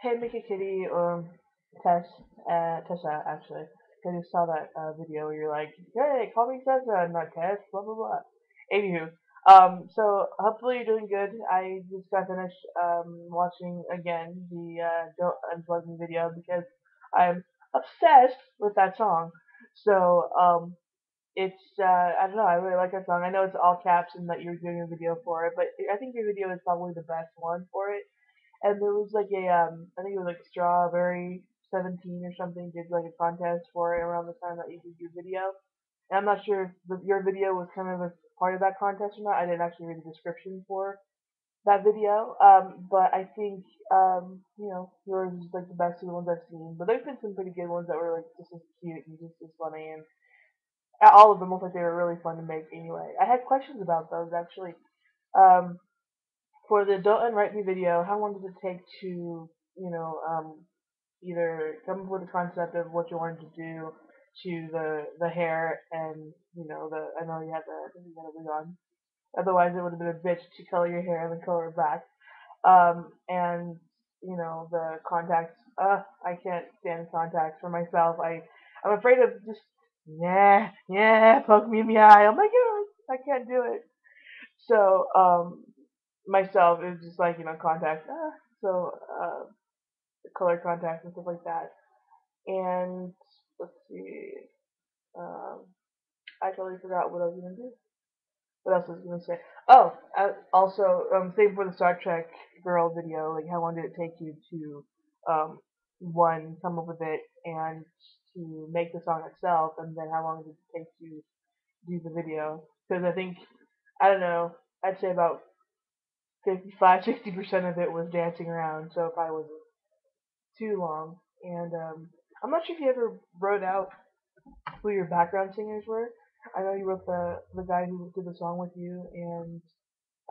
Hey, Mickey Kitty, Tess, Tessa, actually. I just saw that video where you're like, hey, call me Tessa, not Tess, blah, blah, blah. Anywho, so hopefully you're doing good. I just got finished watching again the Don't Unplug Me video because I'm obsessed with that song. So, it's, I don't know, I really like that song. I know it's all caps and that you're doing a video for it, but I think your video is probably the best one for it. And there was like a I think it was like Strawberry 17 or something did like a contest for it around the time that you did your video. And I'm not sure if your video was kind of a part of that contest or not. I didn't actually read the description for that video. But I think yours is like the best of the ones I've seen. But there's been some pretty good ones that were like just as cute and just as funny, and all of them look like they were really fun to make anyway. I had questions about those actually. Um, for the Don't Unwrite Me video, how long does it take to, either come up with a concept of what you wanted to do to the hair and, the, I know you had the, I think you had a wig on. Otherwise, it would have been a bitch to color your hair and then color it back. And, the contacts, I can't stand contacts for myself. I'm afraid of just, yeah, poke me in the eye. Oh my god, I can't do it. So, myself is just like contacts. So color contacts and stuff like that. And let's see, um, I totally forgot what I was gonna do. What else was I gonna say? Oh, also, same for the Star Trek girl video. Like, how long did it take you to one come up with it and to make the song itself, and then how long did it take to do the video? Because I think I don't know. I'd say about 55, 60% of it was dancing around, so it probably wasn't too long. And I'm not sure if you ever wrote out who your background singers were. I know you wrote the guy who did the song with you, and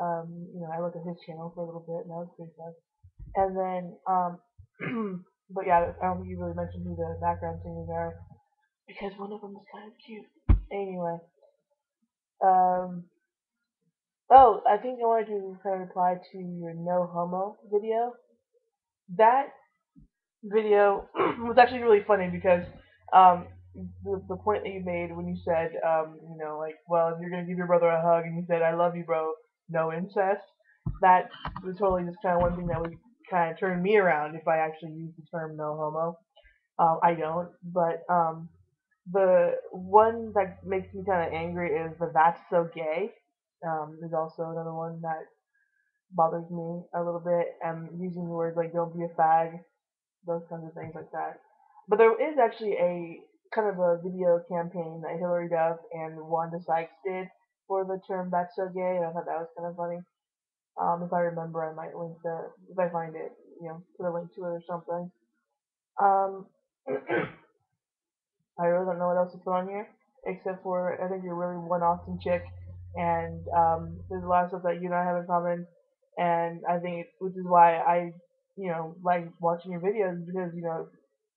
I looked at his channel for a little bit, and that was pretty fun. And then, but yeah, I don't think you really mentioned who the background singers are because one of them was kind of cute. Anyway, um, oh, I think I wanted to kind of reply to your no homo video. That video was actually really funny because um, the point that you made when you said, like, well, if you're gonna give your brother a hug and you said, "I love you, bro," no incest. That was totally just kind of one thing that would kind of turn me around if I actually used the term no homo. I don't, but the one that makes me kind of angry is the "that's so gay." Is also another one that bothers me a little bit. And using the words like "don't be a fag," those kinds of things like that. But there is actually a kind of a video campaign that Hillary Duff and Wanda Sykes did for the term "that's so gay," and I thought that was kind of funny. If I remember, I might link the if I find it, put a link to it or something. Um, I really don't know what else to put on here except for I think you're really one awesome chick, and there's a lot of stuff that you and I have in common, and I think which is why I like watching your videos because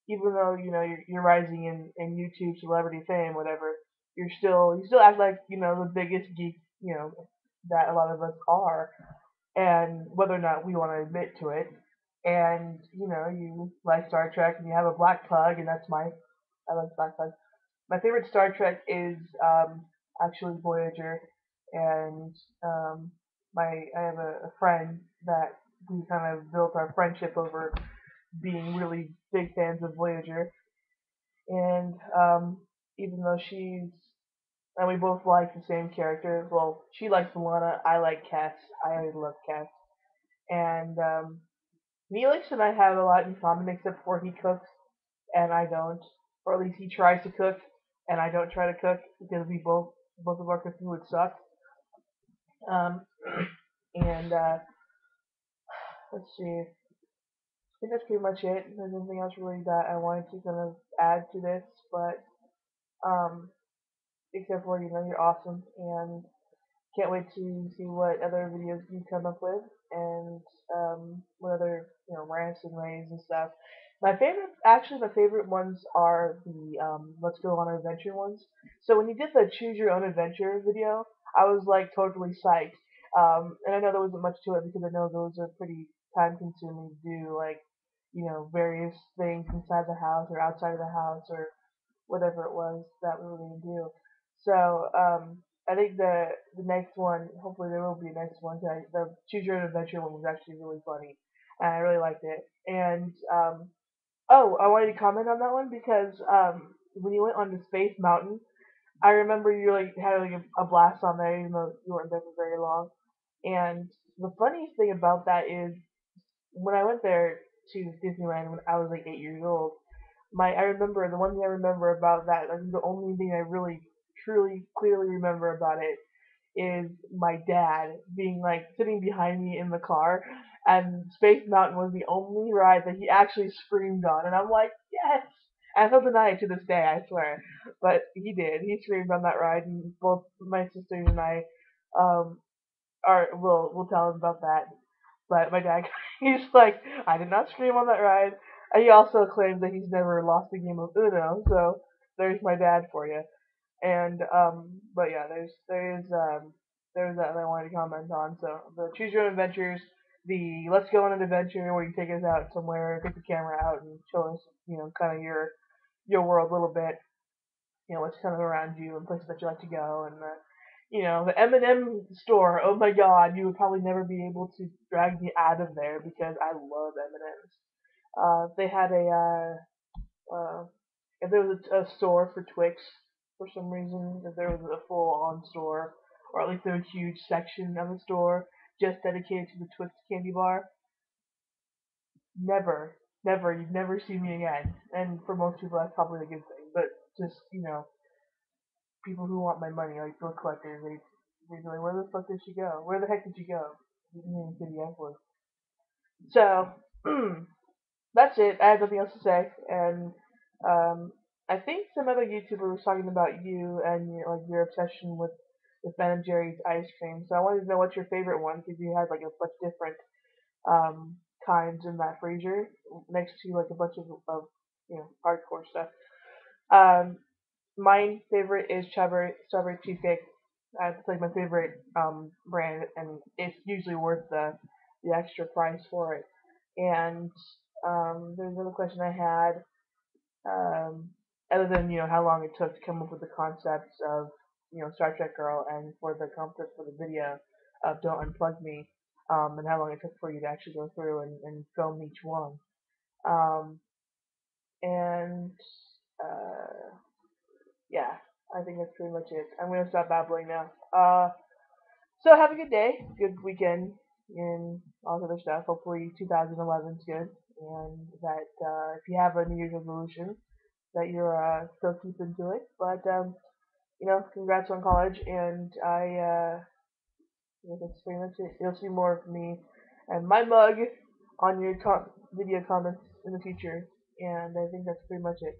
even though you're rising in YouTube celebrity fame, whatever, you still act like the biggest geek that a lot of us are, and whether or not we want to admit to it. And you like Star Trek, and you have a black pug, and that's my I like black pug. My favorite Star Trek is actually Voyager, and I have a friend that we kind of built our friendship over being really big fans of Voyager, and even though we both like the same character. Well, she likes Lana, I like Cass. I love Cass, and Neelix and I have a lot in common except for he cooks and I don't, or at least he tries to cook and I don't try to cook because we both of our cooking would suck. Um, and let's see. I think that's pretty much it. There's nothing else really that I wanted to kind of add to this, but um, except for you're awesome and can't wait to see what other videos you come up with and what other rants and raves and stuff. My favorite ones are the Let's Go on an Adventure ones. So when you did the Choose Your Own Adventure video, I was like totally psyched. And I know there wasn't much to it because I know those are pretty time consuming to do. Like various things inside the house or outside of the house or whatever it was that we were going to do. So I think the next one, hopefully there will be a next one. 'Cause the Choose Your Own Adventure one was actually really funny, and I really liked it. And oh, I wanted to comment on that one because when you went on the Space Mountain, I remember you like had like a blast on there, even though you weren't there for very long. And the funniest thing about that is when I went there to Disneyland when I was like 8 years old, I remember the one thing I remember about that, like the only thing I really truly clearly remember about it is my dad being like sitting behind me in the car, and Space Mountain was the only ride that he actually screamed on, and I'm like, yes. And I still deny it to this day, I swear, but he did. He screamed on that ride, and both my sisters and I um, are will tell him about that. But my dad, he's like, I did not scream on that ride. And he also claims that he's never lost a game of Uno. So there's my dad for you. And but yeah, there's that I wanted to comment on. So the Choose Your Own Adventures, the Let's Go on an Adventure where you take us out somewhere, take the camera out and show us, kind of your world a little bit, what's kind of around you and places that you like to go, and the M&M store. Oh my God, you would probably never be able to drag me out of there because I love M&Ms. They had if there was a store for Twix for some reason, if there was a full-on store, or at least there was a huge section of the store just dedicated to the Twix candy bar, never, never, you'd never see me again. And for most people, that's probably a good thing. But just people who want my money, like bill collectors, they're like, where the fuck did she go? Where the heck did she go? City Airport. So that's it. I have nothing else to say. And um, I think some other YouTuber was talking about you and like your obsession with Ben and Jerry's ice cream. So I wanted to know what's your favorite one because you had like a bunch of different um, kinds in that freezer next to like a bunch of hardcore stuff. Um, My favorite is strawberry cheesecake. It's like my favorite brand, and it's usually worth the extra price for it. And there's another question I had, um, other than how long it took to come up with the concepts of Star Trek Girl, and for the concept for the video of Don't Unplug Me, and how long it took for you to actually go through and film each one. Um, and uh, yeah, I think that's pretty much it. I'm gonna stop babbling now. So have a good day, good weekend, and all that other stuff. Hopefully 2011 is good, and that if you have a New Year's resolution, that you're still keeping to it. But congrats on college, and yeah, that's pretty much it. You'll see more of me and my mug on your video comments in the future, and I think that's pretty much it.